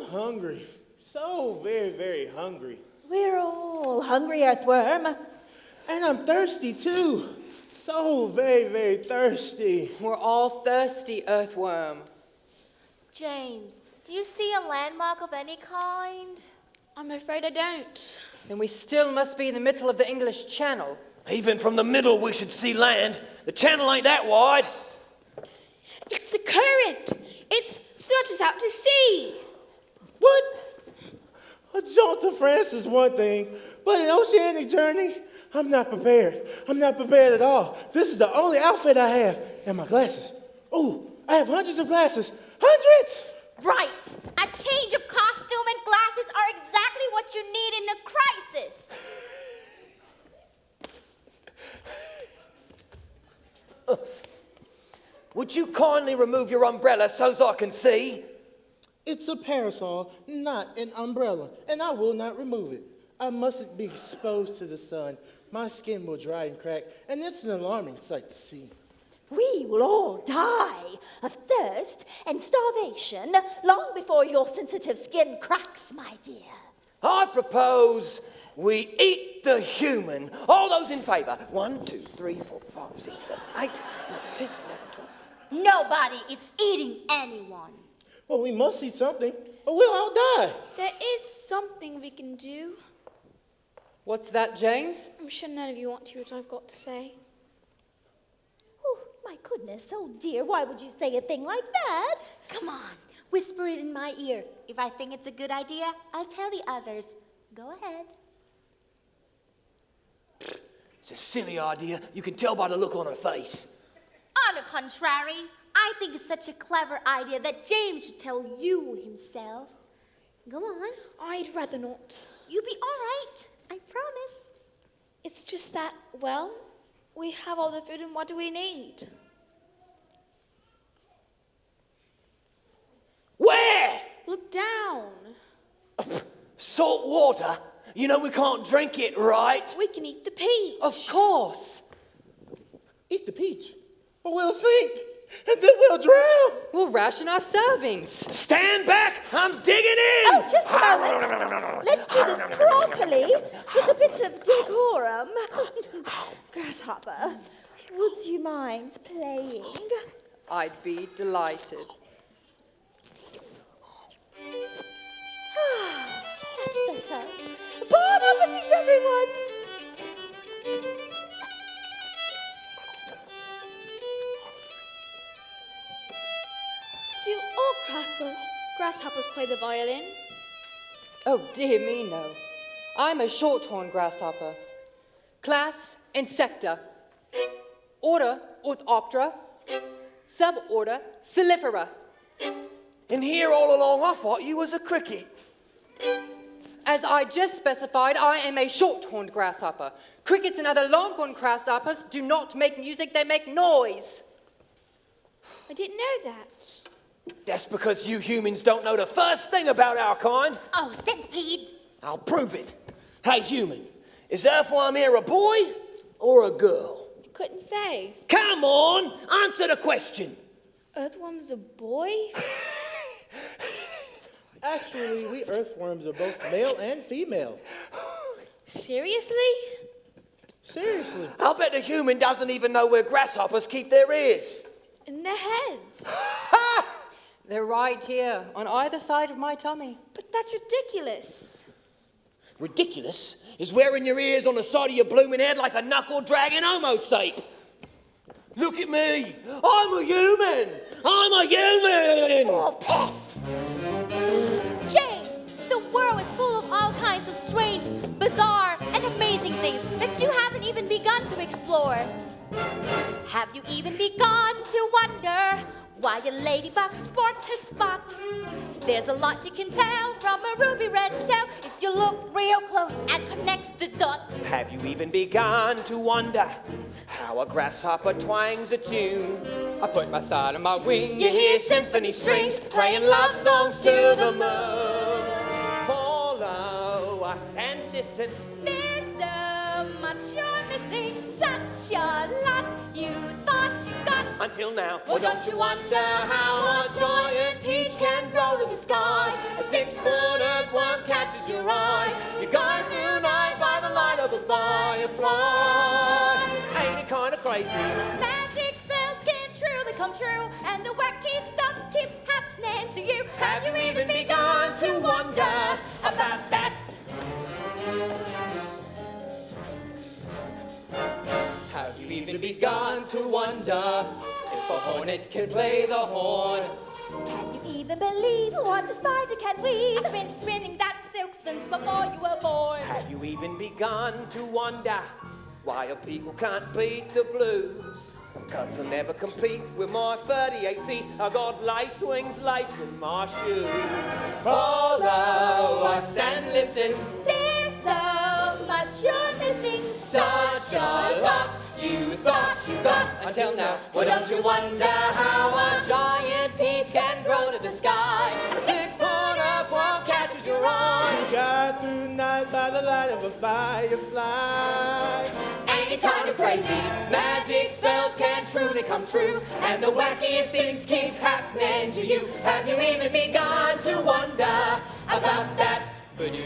hungry. So very, very hungry. We're all hungry, Earthworm. And I'm thirsty too. So very, very thirsty. We're all thirsty, Earthworm. James, do you see a landmark of any kind? I'm afraid I don't. Then we still must be in the middle of the English Channel. Even from the middle, we should see land. The channel ain't that wide. It's the current. It's swept us out to sea. What? A jaunt to France is one thing, but an oceanic journey? I'm not prepared. I'm not prepared at all. This is the only outfit I have. And my glasses. Oh, I have hundreds of glasses. Hundreds! Right. A change of costume and glasses are exactly what you need in a crisis. Would you kindly remove your umbrella so's I can see? It's a parasol, not an umbrella, and I will not remove it. I mustn't be exposed to the sun. My skin will dry and crack, and it's an alarming sight to see. We will all die of thirst and starvation long before your sensitive skin cracks, my dear. I propose we eat the human. All those in favour? 1, 2, 3, 4, 5, 6, 7, 8, 9, 10, 11, 12. Nobody is eating anyone. Well, we must eat something, or we'll all die. There is something we can do. What's that, James? I'm sure none of you want to hear what I've got to say. Oh, my goodness, oh dear, why would you say a thing like that? Come on, whisper it in my ear. If I think it's a good idea, I'll tell the others. Go ahead. It's a silly idea. You can tell by the look on her face. On the contrary, I think it's such a clever idea that James should tell you himself. Go on. I'd rather not. You'll be all right. I promise. It's just that, well, we have all the food and what do we need? Where? Look down. Salt water? You know we can't drink it, right? We can eat the peach. Of course. Eat the peach, or we'll sink, and then we'll drown. We'll ration our servings. Stand back! I'm digging in! Oh, just a moment. Let's do this properly with a bit of decorum. Grasshopper, would you mind playing? I'd be delighted. That's better. Bon appetit, everyone! Do all grasshoppers play the violin? Oh, dear me, no. I'm a shorthorn grasshopper. Class, Insecta. Order, Orthoptera. Suborder, Silifera. And here all along I thought you was a cricket. As I just specified, I am a short-horned grasshopper. Crickets and other long-horned grasshoppers do not make music, they make noise. I didn't know that. That's because you humans don't know the first thing about our kind. Oh, centipede. I'll prove it. Hey, human, is Earthworm here a boy or a girl? Couldn't say. Come on, answer the question. Earthworm's a boy? Actually, we earthworms are both male and female. Seriously? Seriously. I'll bet the human doesn't even know where grasshoppers keep their ears. In their heads? They're right here, on either side of my tummy. But that's ridiculous. Ridiculous is wearing your ears on the side of your blooming head like a knuckle-dragging homo sape. Look at me. I'm a human. I'm a human. Oh, pest. James, the world is full of all kinds of strange, bizarre, and amazing things that you haven't even begun to explore. Have you even begun to wonder why a ladybug sports her spot? There's a lot you can tell from a ruby red shell if you look real close and connect the dots. Have you even begun to wonder how a grasshopper twangs a tune? I put my thigh on my wing, You hear symphony strings playing love songs to the moon. Follow us and listen. There's so much you're missing, such a lot you thought you got until now. Well, don't you wonder how a giant peach can grow to the sky? A 6-foot earthworm catches your eye. You're going through night by the light of a firefly. Ain't it kind of crazy? Magic spells can truly come true, and the wacky stuff keep happening to you. Have you even begun to wonder about that? Have you even begun to wonder if a hornet can play the horn? Can you even believe what a spider can weave? I've been spinning that silk since before you were born. Have you even begun to wonder why a people can't beat the blues? 'Cause they'll never compete with my 38 feet. I got lace wings lacing my shoes. Follow us and listen. There's so much you're missing. Such a lot you thought you got until now. Well, don't you wonder how a giant peach can grow to the sky? A 6-foot earthworm catches your eye. God through night by the light of a firefly. Ain't it kind of crazy? Magic spells can truly come true, and the wackiest things keep happening to you. Have you even begun to wonder about that? Salute,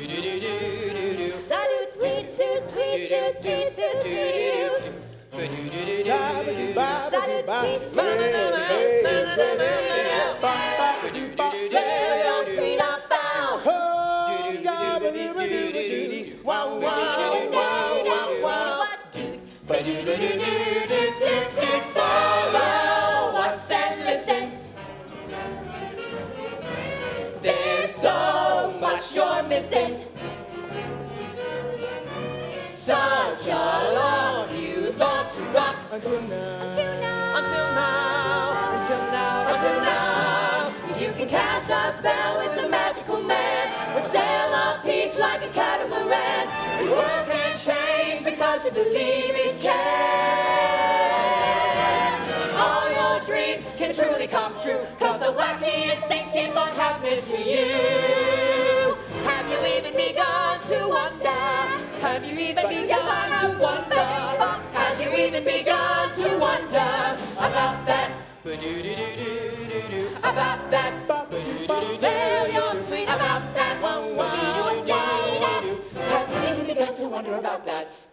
sweet, sweet, sweet, sweet, sweet, sweet, sweet. Salute, sweet, sweet, Sweet, I found. Follow us and listen. There's so much you're missing. Such a lot you thought you got Until now. Until now. until now, until now, until now. If you can cast a spell with the magical man, or sail a peach like a catamaran, the world can change because you believe it can. All your dreams can truly come true, 'cause the wackiest things keep on happening to you. Have you even begun to wonder? Have you even begun to wonder? Have you even begun to wonder about that? About that. Spell your sweet about that. Have you even begun to wonder about that?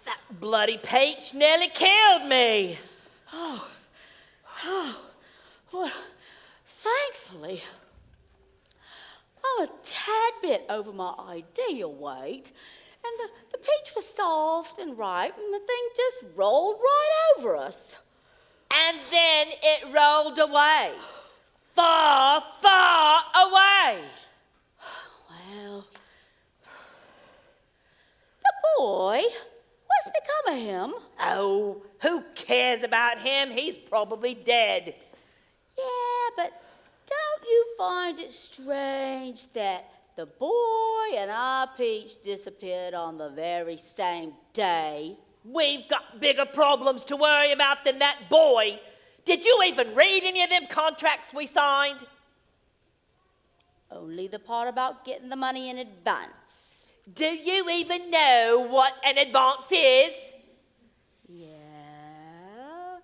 That bloody peach nearly killed me. Well, thankfully, I'm a tad bit over my ideal weight, and the peach was soft and ripe, and the thing just rolled right over us. And then it rolled away. Far, far away. Well, the boy, what's become of him? Oh, who cares about him? He's probably dead. Yeah, but don't you find it strange that the boy and our peach disappeared on the very same day? We've got bigger problems to worry about than that boy. Did you even read any of them contracts we signed? Only the part about getting the money in advance. Do you even know what an advance is? Yeah,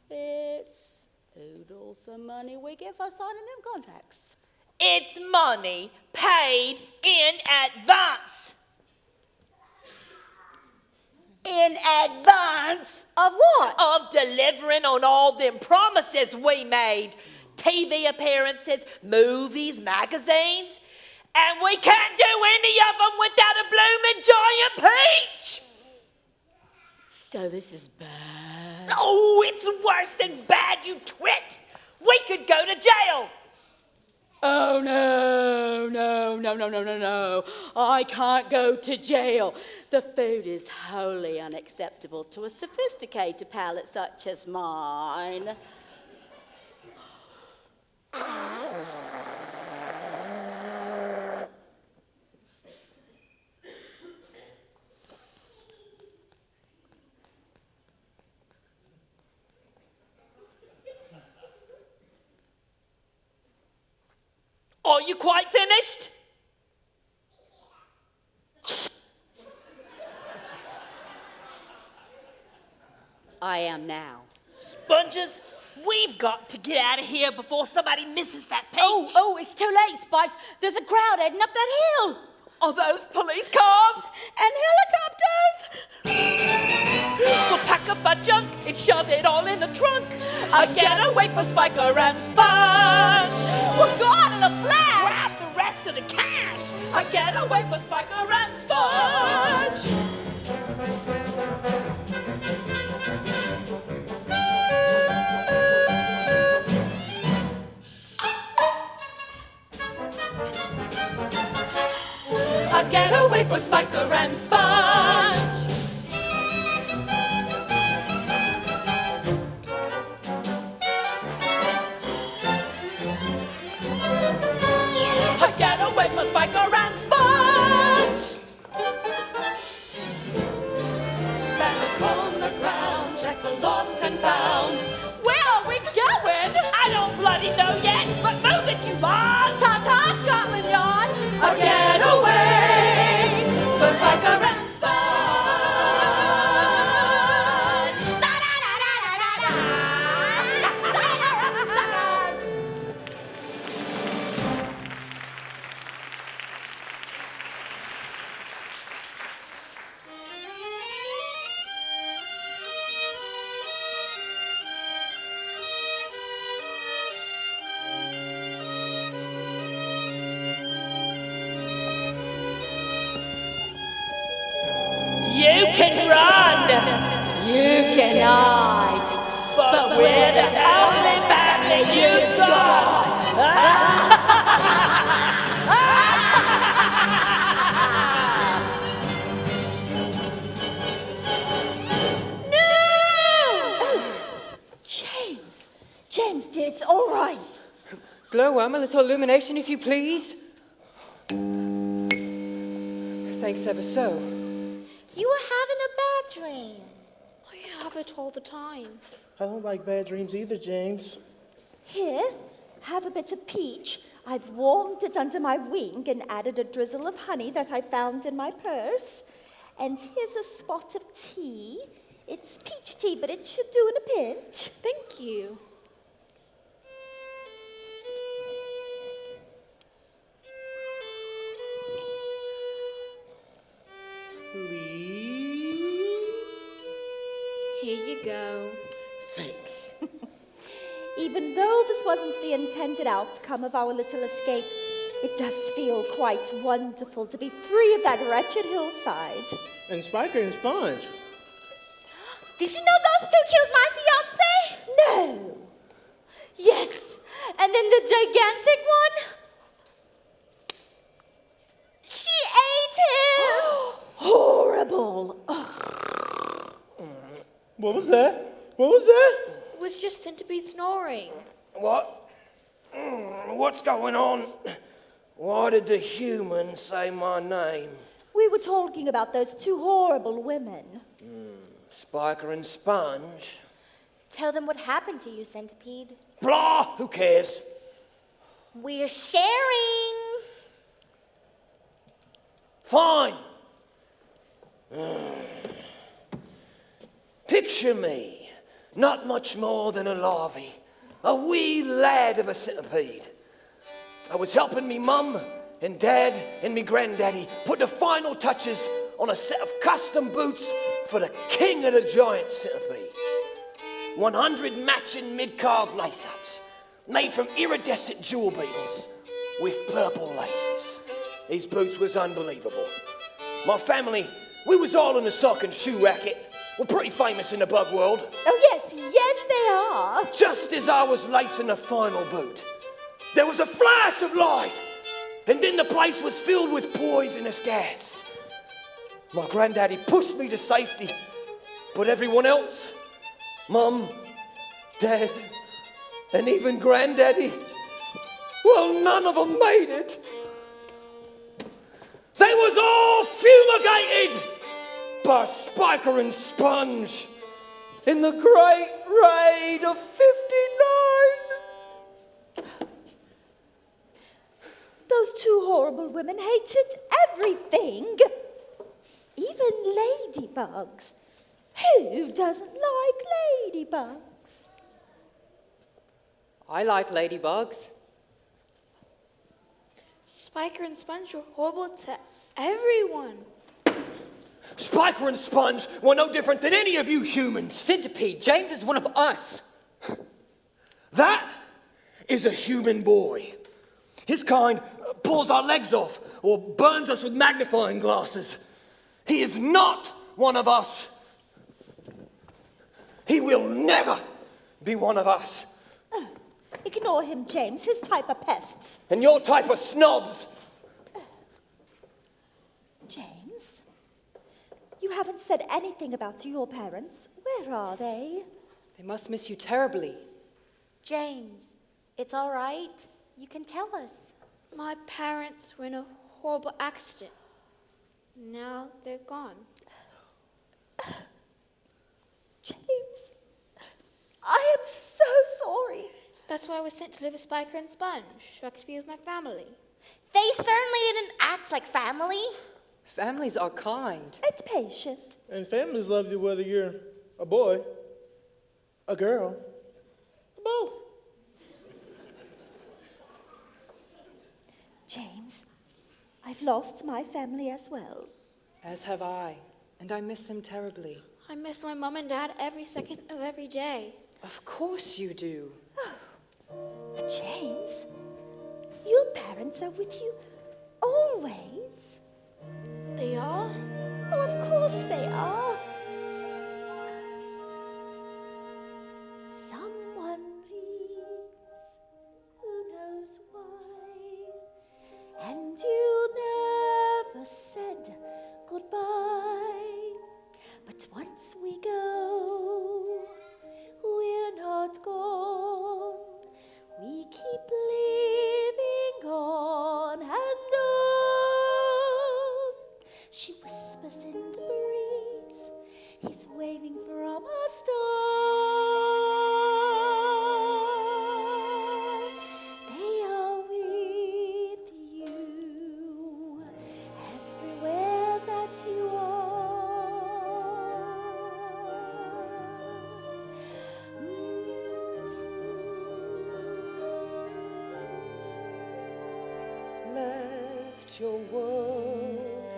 it's oodles of money we get for signing them contracts. It's money paid in advance. In advance of what? Of delivering on all them promises we made. TV appearances, movies, magazines. And we can't do any of them without a blooming giant peach. So this is bad. Oh, it's worse than bad, you twit. We could go to jail. Oh, no. I can't go to jail. The food is wholly unacceptable to a sophisticated palate such as mine. Are you quite finished? I am now. Sponges, we've got to get out of here before somebody misses that peach. Oh, it's too late, Spikes. There's a crowd heading up that hill. Are those police cars? And helicopters. We'll pack up our junk and shove it all in the trunk. Again, wait for Spiker and Sponge. We're gone in a flash. Grab the rest of the cash. Again, wait for Spiker and Sponge. Get away for Spiker and Sponge. Get away for Spiker and Sponge. Back on the ground, check the lost and found. Where are we going? I don't bloody know yet, but move it, you lot. Ta-ta, Scotland Yard. Get away for Spiker and Sponge. You can run, You can hide. but we're the only family you've got. James, dear, it's all right. Glowworm, a little illumination, if you please. Thanks ever so. You were having a bad dream. I have it all the time. I don't like bad dreams either, James. Here, have a bit of peach. I've warmed it under my wing and added a drizzle of honey that I found in my purse. And here's a spot of tea. It's peach tea, but it should do in a pinch. Thank you. Here you go. Thanks. Even though this wasn't the intended outcome of our little escape, it does feel quite wonderful to be free of that wretched hillside. And Spiker and Sponge. Did you know those two killed my fiancé? No! Yes. And then the gigantic one? She ate him. Horrible! What was that? What was that? It was just Centipede snoring. What? What's going on? Why did the human say my name? We were talking about those two horrible women. Spiker and Sponge? Tell them what happened to you, Centipede. Blah! Who cares? We're sharing. Fine. Picture me, not much more than a larvae, a wee lad of a centipede. I was helping me mum and dad and me granddaddy put the final touches on a set of custom boots for the king of the giant centipedes. 100 matching mid-calf lace-ups, made from iridescent jewel beetles with purple laces. These boots was unbelievable. My family, we was all in the sock and shoe racket. We're pretty famous in the bug world. Oh, yes, they are. Just as I was lacing the final boot, there was a flash of light, and then the place was filled with poisonous gas. My granddaddy pushed me to safety, but everyone else, Mum, Dad, and even Granddaddy, well, none of them made it. They was all fumigated by Spiker and Sponge in the Great Raid of '59. horrible women hated everything, even ladybugs. Who doesn't like ladybugs? I like ladybugs. Spiker and Sponge were horrible to everyone. Spiker and Sponge were no different than any of you humans. Centipede, James is one of us. That is a human boy. His kind pulls our legs off or burns us with magnifying glasses. He is not one of us. He will never be one of us. Ignore him, James. His type are pests. And your type of snobs. James, you haven't said anything about your parents. Where are they? They must miss you terribly. James, it's all right. You can tell us. My parents were in a horrible accident. Now they're gone. James, I am so sorry. That's why I was sent to live with Spiker and Sponge, so I could be with my family. They certainly didn't act like family. Families are kind. And patient. And families love you whether you're a boy, a girl, or both. James, I've lost my family as well. As have I, and I miss them terribly. I miss my mom and dad every second of every day. Of course you do. But James, your parents are with you always. They are? Oh, of course they are. Someone leaves, who knows why, and you never said goodbye. But once we go, we're not gone. We keep living on and on. She whispers in the breeze, he's waving from a star. They are with you everywhere that you are. Left your world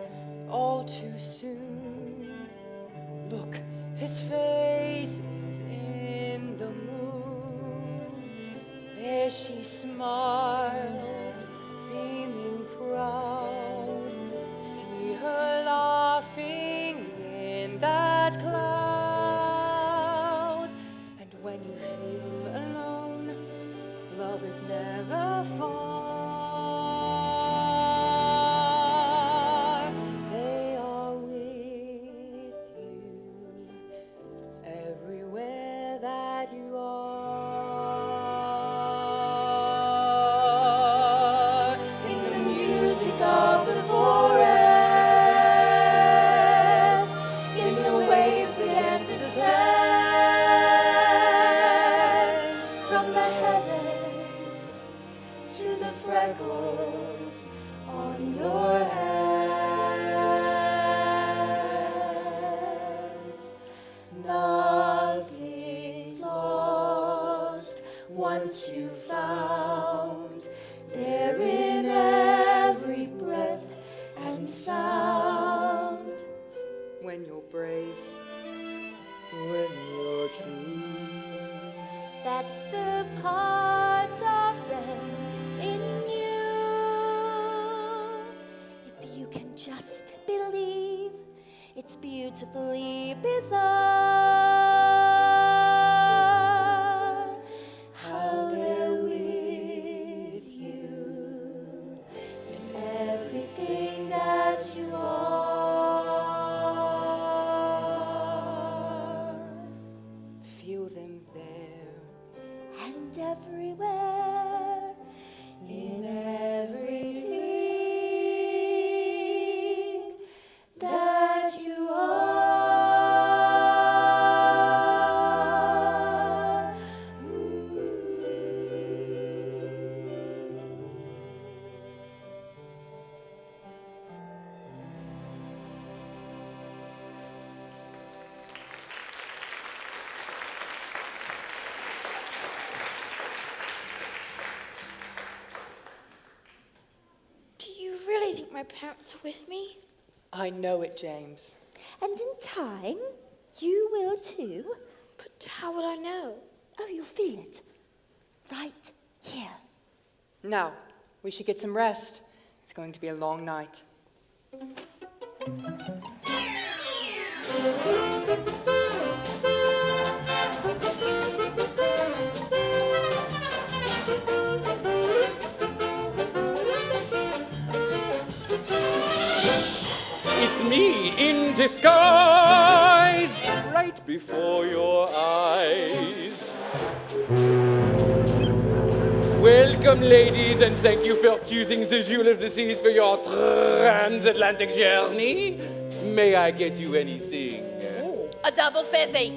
all too soon. Look, his face is in the moon. There she smiles, beaming proud. See her laughing in that cloud. And when you feel alone, love is never far. Once you found, they're in every breath and sound. When you're brave, When you're true. That's the part of them in you. If you can just believe, it's beautifully bizarre how they're with you in everything that you are. feel them there. And everywhere, in everything that you are. my parents with me? I know it, James. And in time, you will too. But how would I know? Oh, you'll feel it. Right here. Now, we should get some rest. It's going to be a long night. It's me in disguise, right before your eyes. Welcome, ladies, and thank you for choosing the Jewel of the Seas for your transatlantic journey. May I get you anything? A double fizzy.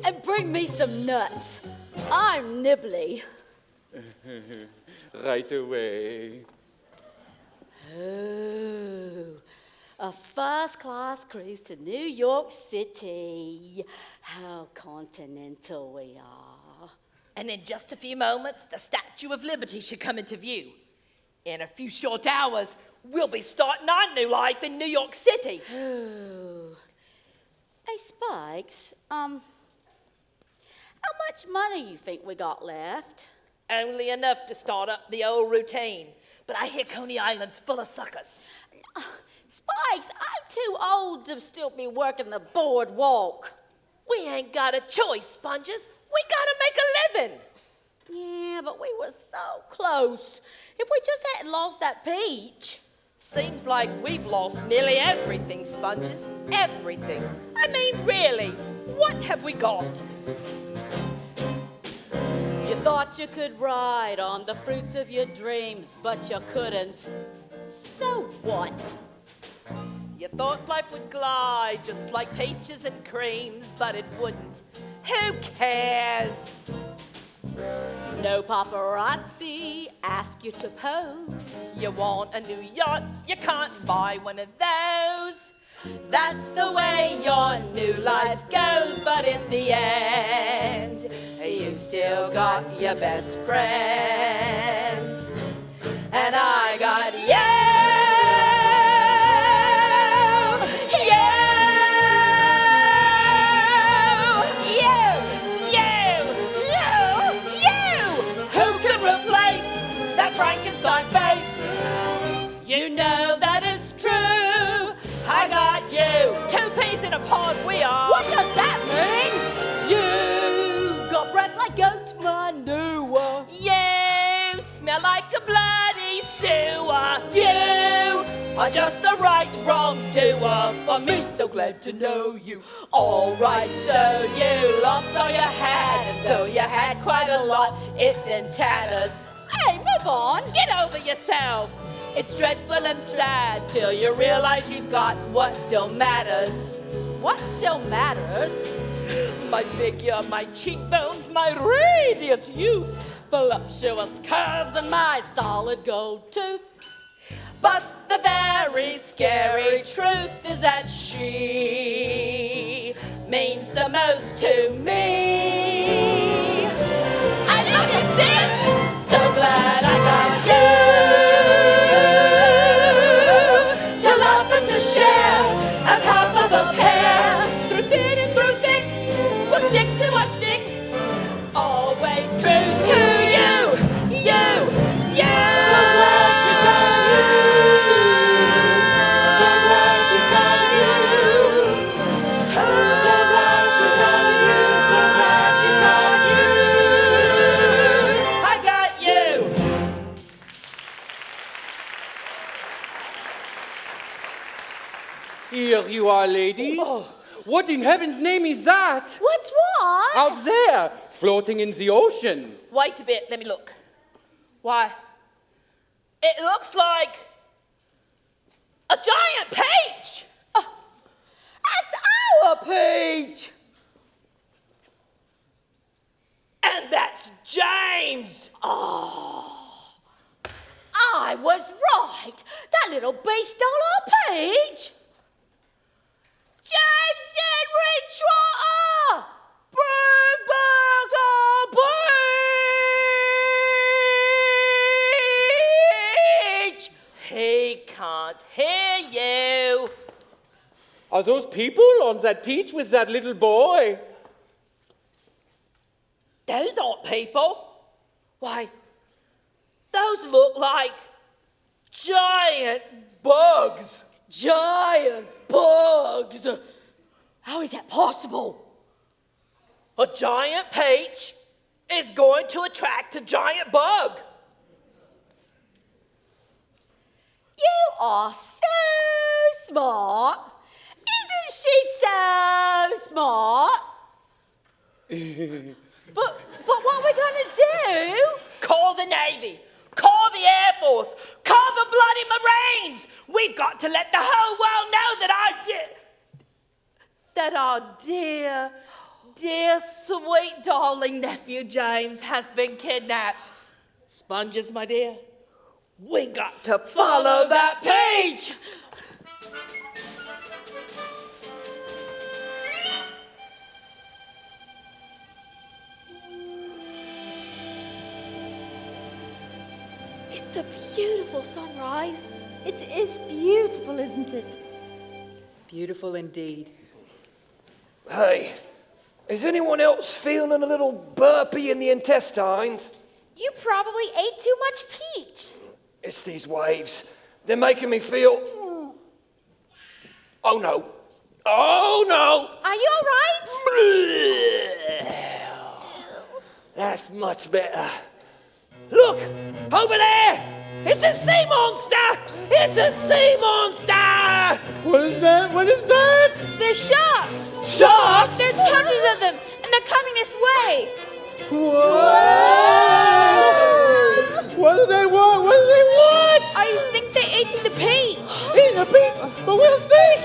And bring me some nuts. I'm nibbly. Right away. Oh, a first-class cruise to New York City. How continental we are. And in just a few moments, the Statue of Liberty should come into view. In a few short hours, we'll be starting our new life in New York City. Oh. Hey, Spikes, how much money you think we got left? Only enough to start up the old routine. But I hear Coney Island's full of suckers. Spikes, I'm too old to still be working the boardwalk. We ain't got a choice, Sponges. We gotta make a living. Yeah, but we were so close. If we just hadn't lost that peach. Seems like we've lost nearly everything, Sponges. Everything. I mean, really, what have we got? You thought you could ride on the fruits of your dreams, but you couldn't. So what? You thought life would glide just like peaches and creams, but it wouldn't. Who cares? No paparazzi ask you to pose. You want a new yacht, you can't buy one of those. That's the way your new life goes, but in the end, you still got your best friend. And I got you. Frankenstein face. You know that it's true. I got you. 2 peas in a pod we are. What does that mean? You got breath like goat manure. You smell like a bloody sewer. You are just a right wrong-doer for me. So glad to know you. All right, so you lost all you had, and though you had quite a lot, it's in tatters. Hey, move on. Get over yourself. It's dreadful and sad till you realize you've got what still matters. What still matters? My figure, my cheekbones, my radiant youth. Voluptuous curves and my solid gold tooth. But the very scary truth is that she means the most to me. I love you, sis! So glad I got you to love and to share as half of a pair. Through thin and through thick, we'll stick to our stick. Always true to you, you, you. So glad she's got you. So glad she's got you. So glad she's got you. So glad she's got you. I got you. Here you are, ladies. What in heaven's name is that? What's what? Out there, floating in the ocean. Wait a bit, let me look. Why, it looks like a giant peach. That's our peach. And that's James. I was right. That little beast stole our peach. James Henry Trotter! Bring back our peach! He can't can't hear you. Are those people on that peach with that little boy? Those aren't people. Why, those look like giant bugs. Giant bugs! How is that possible? A giant peach is going to attract a giant bug. You are so smart. Isn't she so smart? but what are we going to do? Call the Navy. Call the Air Force. Call the bloody Marines. We've got to let the whole world know that our dear, sweet, darling nephew James has been kidnapped. Sponges, my dear, we got to follow that page. It's a beautiful sunrise. It is beautiful, isn't it? Beautiful indeed. Hey, is anyone else feeling a little burpy in the intestines? You probably ate too much peach. It's these waves. They're making me feel... Oh, no. Oh, no. Are you all right? That's much better. Look, over there. It's a sea monster. It's a sea monster. What is that? What is that? They're sharks. Sharks? There's hundreds of them, and they're coming this way. Whoa! What do they want? What do they want? I think they're eating the peach. Eating a peach, but we'll see.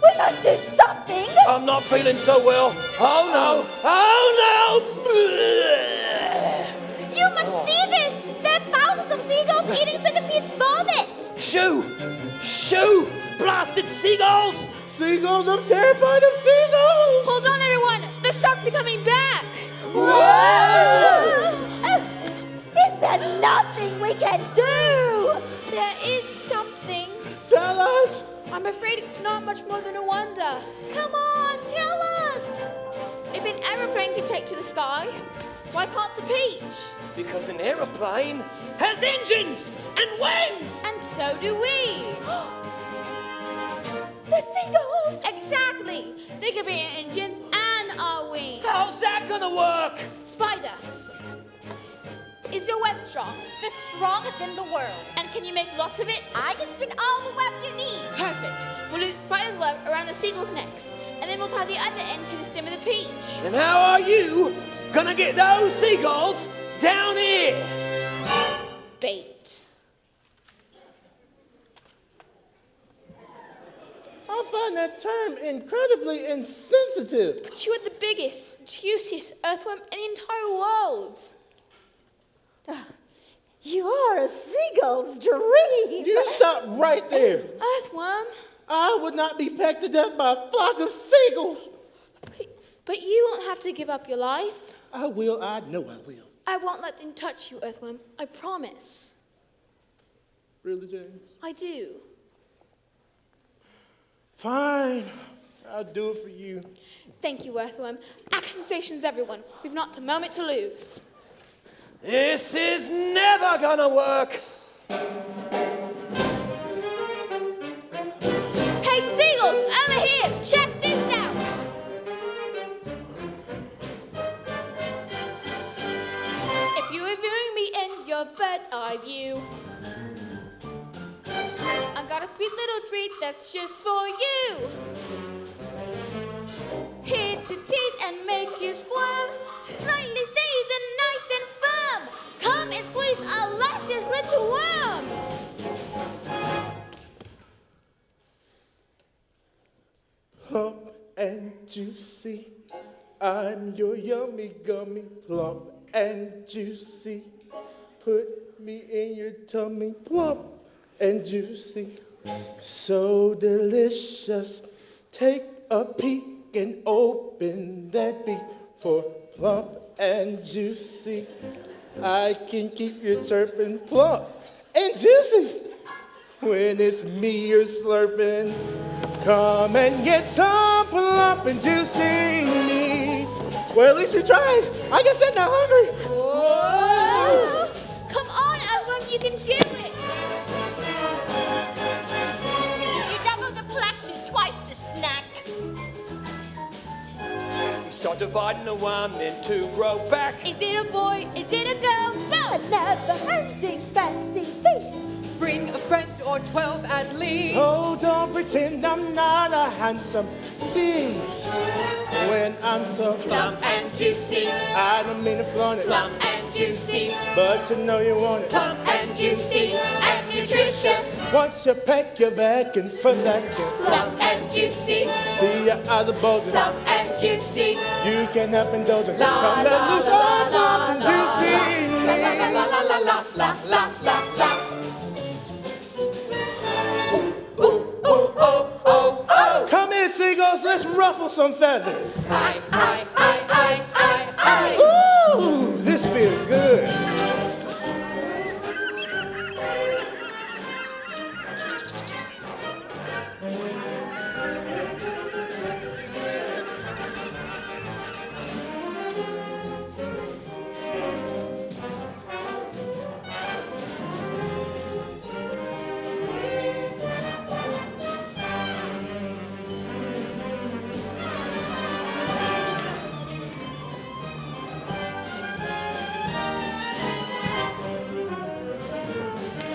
We must do something. I'm not feeling so well. Oh, no. Oh, no. You must see this. There are thousands of seagulls eating centipede's vomit. Shoo! Shoo! Blasted seagulls! Seagulls, I'm terrified of seagulls. Hold on, everyone. The sharks are coming back. Is there nothing we can do? There is something. Tell us. I'm afraid it's not much more than a wonder. Come on, tell us. If an aeroplane can take to the sky, why can't a peach? Because an aeroplane has engines and wings! And so do we. The seagulls. Exactly. They could be our engines and our wings. How's that gonna work? Spider, is your web strong? The strongest in the world. And can you make lots of it? I can spin all the web you need. Perfect. We'll loop Spider's web around the seagull's necks, and then we'll tie the other end to the stem of the peach. And how are you gonna get those seagulls down here? Bait. I find that term incredibly insensitive. But you are the biggest, juiciest earthworm in the entire world. You are a seagull's dream. You stop right there. Earthworm? I would not be pecked to death by a flock of seagulls. But you won't have to give up your life. I will. I know I will. I won't let them touch you, Earthworm. I promise. Really, James? I do. Fine. I'll do it for you. Thank you, Earthworm. Action stations, everyone. We've not a moment to lose. This is never gonna work. Hey, seagulls, over here! Check this out! If you were viewing me in your bird's eye view, I got a sweet little treat that's just for you. Here to tease and make you squirm, slightly seasoned, nice and firm. Come and squeeze a luscious little worm. Plump and juicy. I'm your yummy gummy. Plump and juicy. Put me in your tummy. Plump and juicy. So delicious. Take a peek and open that beak for plump and juicy. I can keep you chirping plump and juicy. when it's me you're slurping. Come and get some plump and juicy meat. Well, at least you tried. I guess I'm not hungry. Whoa! Come on, Earthworm, you can do it. You double the pleasure, twice the snack. Start dividing the one, then two grow back. Is it a boy? Is it a girl? A Both! never-ending fancy feast. Bring a friend or 12 at least. Oh, don't pretend I'm not a handsome beast. When I'm so Plump and juicy, I don't mean to flaunt it, plump and juicy, but you know you want it. plump and juicy, and nutritious. Once you peck your back and for a second, Plump and juicy, see your eyes are bulging. plump and juicy. You can help indulge it. La Come la let loose la all la plump and la juicy. la la la la la la la la la la. Come here, seagulls, let's ruffle some feathers. I. Ooh, this feels good.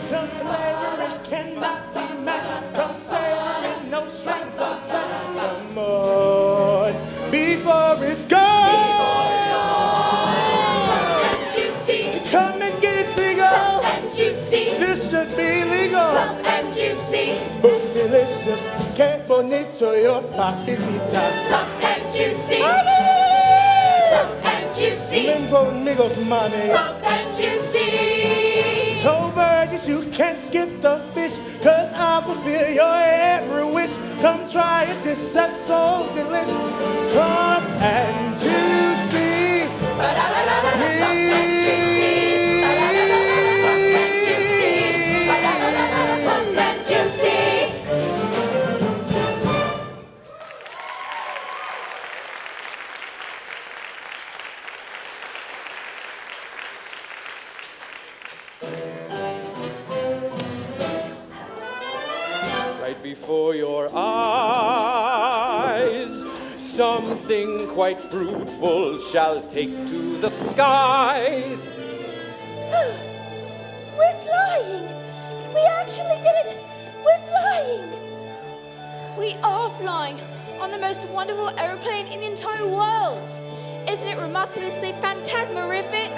The flavoring cannot be matched. Come savor it, no strings attached. Come on, before it's gone. And juicy, Come and get it, seagull. and juicy, This should be legal. plump and juicy, Boom, delicious. Que bonito your papicita. plump and juicy, plump and juicy, Ven conmigo, mami. plump and juicy. So virgins, you can't skip the fish, 'cause I'll fulfill your every wish. Come try it, this that's so delicious. Plump and juicy. Plump and juicy, plump and juicy. Right before your eyes, something quite fruitful shall take to the skies. We're flying. We actually did it. We're flying. We are flying on the most wonderful aeroplane in the entire world. Isn't it remarkably phantasmagorific?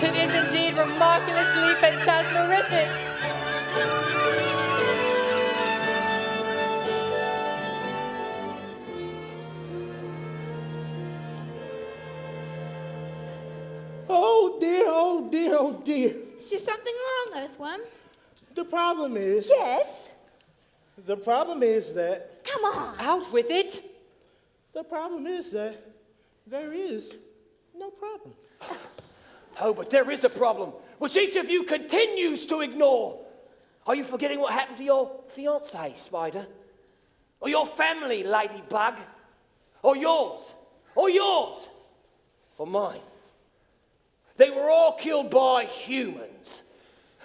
It is indeed remarkably phantasmagorific. Oh dear, oh dear, oh dear. Is there something wrong, Earthworm? The problem is, Yes. the problem is that, Come on. Out with it. the problem is that there is no problem. Oh, but there is a problem, which each of you continues to ignore. Are you forgetting what happened to your fiancée, Spider? Or your family, Ladybug? Or yours? Or yours? Or mine? They were all killed by humans.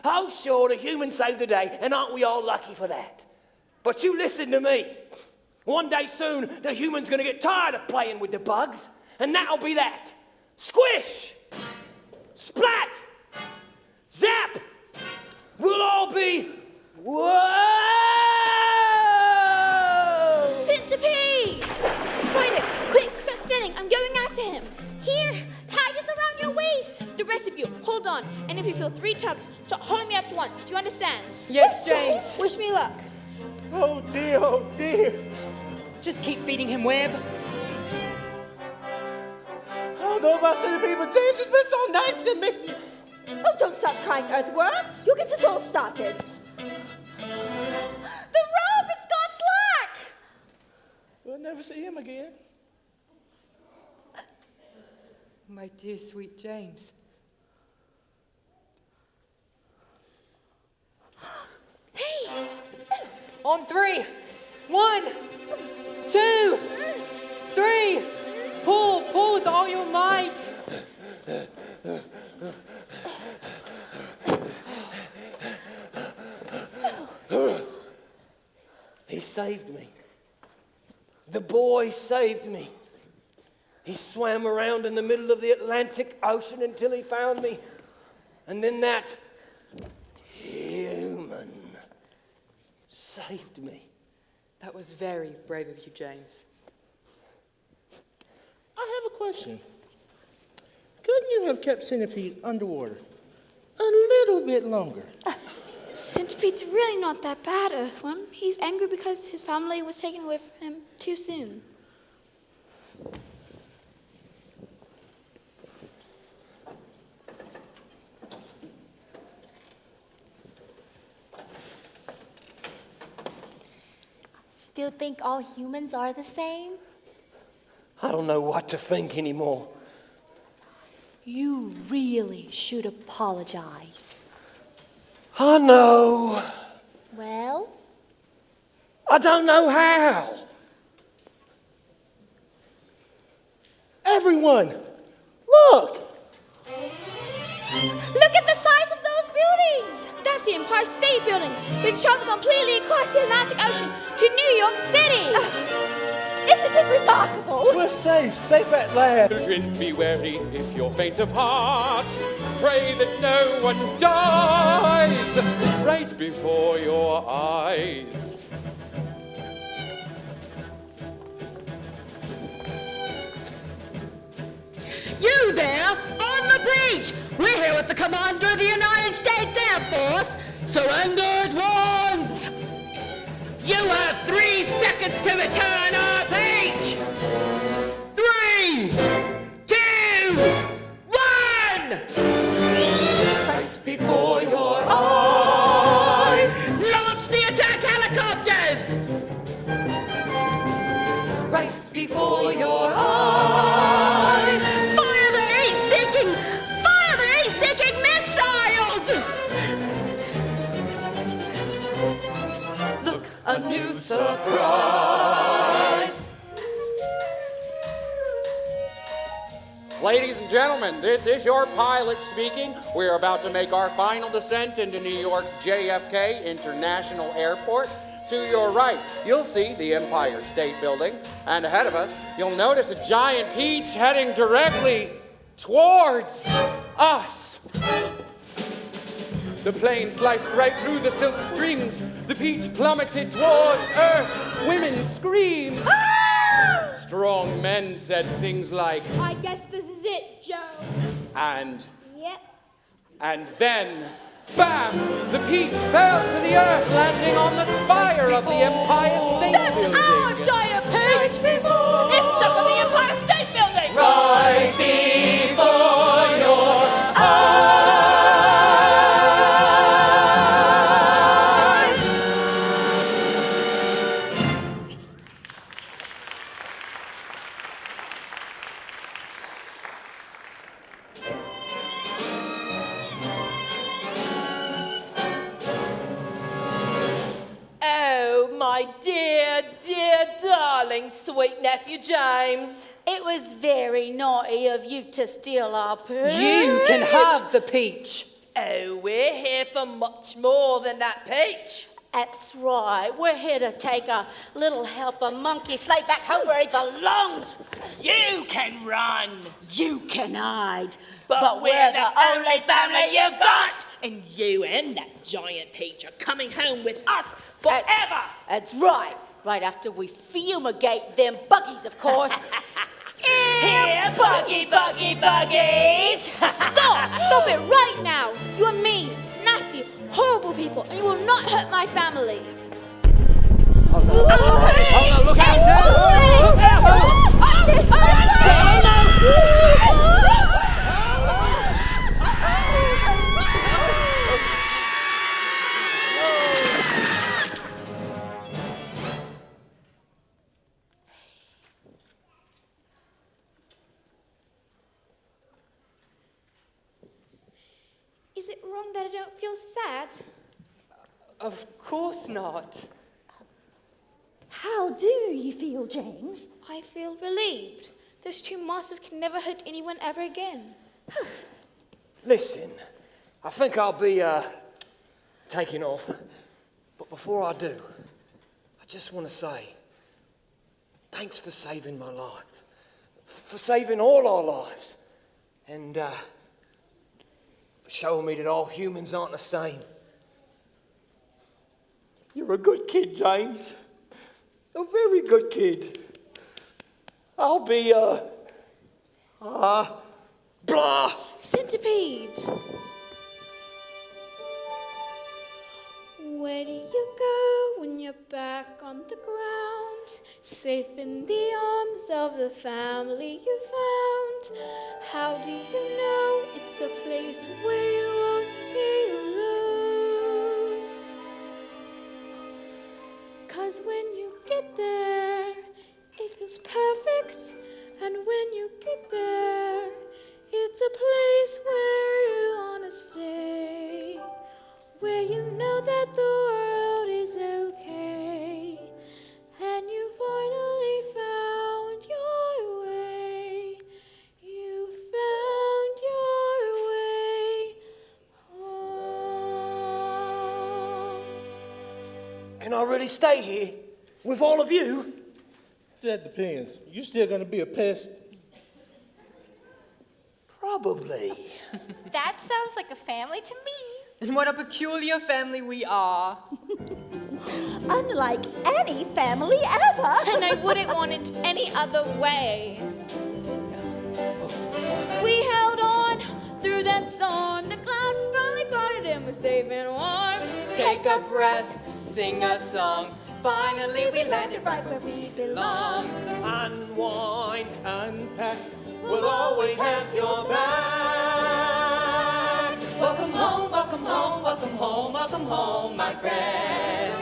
Oh, sure, the humans saved the day, and aren't we all lucky for that? But you listen to me. One day soon, the human's gonna get tired of playing with the bugs, and that'll be that. Squish! Splat! Zap! We'll all be... Whoa! Centipede! Spider, quick, start spinning. I'm going after him. Here, tie this around your waist. The rest of you, hold on. And if you feel 3 tugs, start holding me up at once. Do you understand? Yes, James. Wish me luck. Oh dear, oh dear. Just keep feeding him web. I don't know about centipede, but James has been so nice to me. Oh, don't stop crying, Earthworm. You get us all started. The rope, it's gone slack! We'll never see him again. My dear sweet James, On 3. 1, 2, 3. Pull with all your might. He saved me. The boy saved me. He swam around in the middle of the Atlantic Ocean until he found me. And then that human saved me. That was very brave of you, James. I have a question. Couldn't you have kept Centipede underwater a little bit longer? Centipede's really not that bad, Earthworm. He's angry because his family was taken away from him too soon. Still think all humans are the same? I don't know what to think anymore. You really should apologize. I know. Well? I don't know how. Everyone, look! Look at the size of those buildings! That's the Empire State Building. We've traveled completely across the Atlantic Ocean to New York City. Isn't it remarkable? We're safe at last. Children, be wary if you're faint of heart. Pray that no one dies right before your eyes. You there, on the beach! We're here with the commander of the United States Air Force. Surrender at once! You have 3 seconds to return our beach! 3, 2, 1! Right before your eyes. Launch the attack helicopters! Right before your eyes. Fire the heat-seeking missiles! Look, a new surprise. Ladies and gentlemen, this is your pilot speaking. We are about to make our final descent into New York's JFK International Airport. To your right, you'll see the Empire State Building. And ahead of us, you'll notice a giant peach heading directly towards us. The plane sliced right through the silk strings. The peach plummeted towards Earth. Women screamed. Ah! Strong men said things like, I guess this is it, Joe. and Yep. then, bam! The peach fell to the earth, landing on the spire of the Empire State Building. Our giant peach! It's stuck on the Empire State Building! Right before your eyes. Oh, my dear, dear, darling, sweet nephew James. It was very naughty of you to steal our peach. You can have the peach. Oh, we're here for much more than that peach. That's right. We're here to take our little helper monkey slave back home where he belongs. You can run, You can hide, but we're the only family you've got. And you and that giant peach are coming home with us forever. That's right. Right after we fumigate them buggies, of course. Here, buggy, buggy, buggies. Stop it right now. You are mean, nasty, horrible people, and you will not hurt my family. Oh no, look Is it wrong that I don't feel sad? Of course not. feel, James? I feel relieved. Those two monsters can never hurt anyone ever again. Listen, I think I'll be taking off. But before I do, I just want to say thanks for saving my life, for saving all our lives, and for showing me that all humans aren't the same. You're a good kid, James. A very good kid. I'll be, blah. Centipede! Where do you go when you're back on the ground? Safe in the arms of the family you found. How do you know it's a place where you won't be alone? 'Cause when you get there, it feels perfect. And when you get there, it's a place where you wanna stay. Where you know that the world is okay. And you finally found your way. You found your way home. Can I really stay here with all of you? That depends. You still gonna be a pest? Probably. That sounds like a family to me. And what a peculiar family we are. Unlike any family ever. And I wouldn't want it any other way. We held on through that storm. The clouds finally parted and we're safe and warm. Take a breath, sing a song. Finally we landed right where we belong. Unwind. Unpack. We'll always have your back. Welcome home, welcome home, welcome home, welcome home, my friend.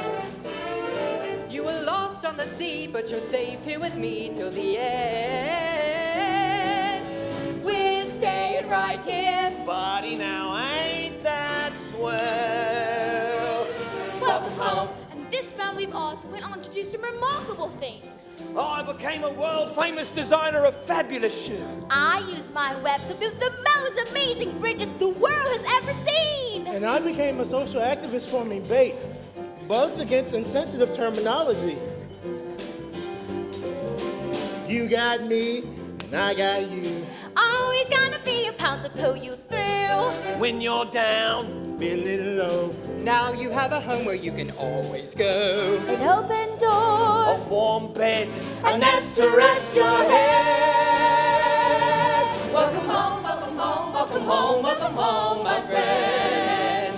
You were lost on the sea, but you're safe here with me till the end. We're staying right here. Buddy, now ain't that swell? Welcome home. And this family of ours went on to do some remarkable things. I became a world-famous designer of fabulous shoes. I used my web to build the most amazing bridges the world has ever seen. And I became a social activist forming bait. Bugs against insensitive terminology. You got me, and I got you. Always gonna be a pound to pull you through. When you're down, Feeling low. Now you have a home where you can always go. An open door. a warm bed, A nest to rest your head. Welcome home, welcome home, welcome home, welcome home, my friend.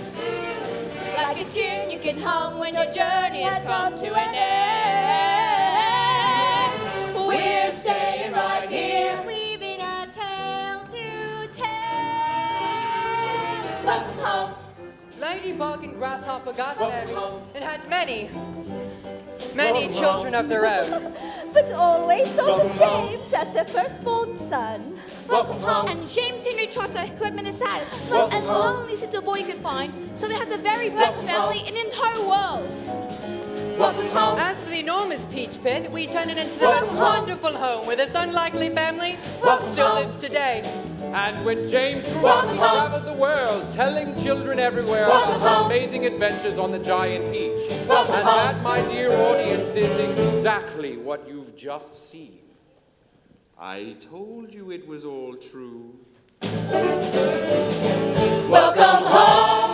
Like a tune you can hum when your journey has come to an end. We're staying right here. Weaving a tale to tell. Welcome home. Ladybug and Grasshopper got married and had many children of their own. But always thought of James as their firstborn son. Welcome home. And James Henry Trotter, who had been the saddest and loneliest little boy you could find, so they had the very best family in the entire world. Welcome home. As for the enormous peach pit, we turned it into the most wonderful home where this unlikely family still lives today. And when James grew up, he traveled the world, telling children everywhere of his amazing adventures on the giant peach. And that, my dear audience, is exactly what you've just seen. I told you it was all true. Welcome home.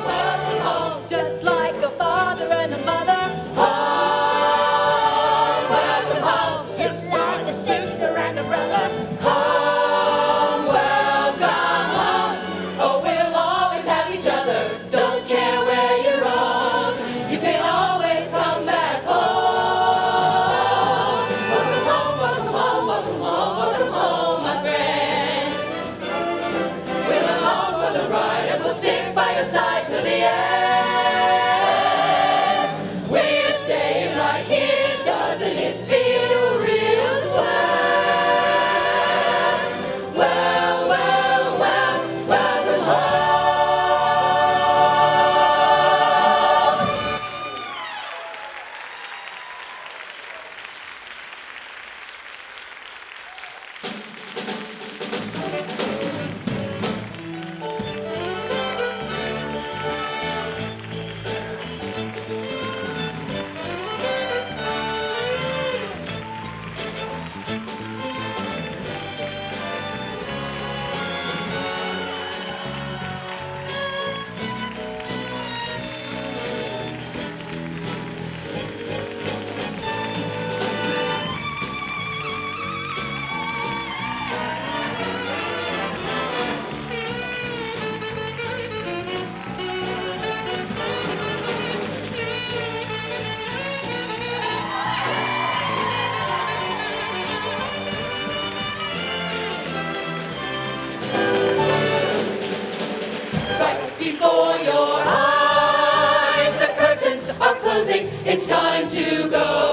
Welcome home. Just like a father and a mother. Home. Welcome home. Just like a sister and a brother. Home. Welcome home. Oh, we'll always have each other. Don't care where you're wrong. You can always come back home. Welcome home. Welcome home. Welcome home. Welcome home, my friend. We're along for the It's time to go.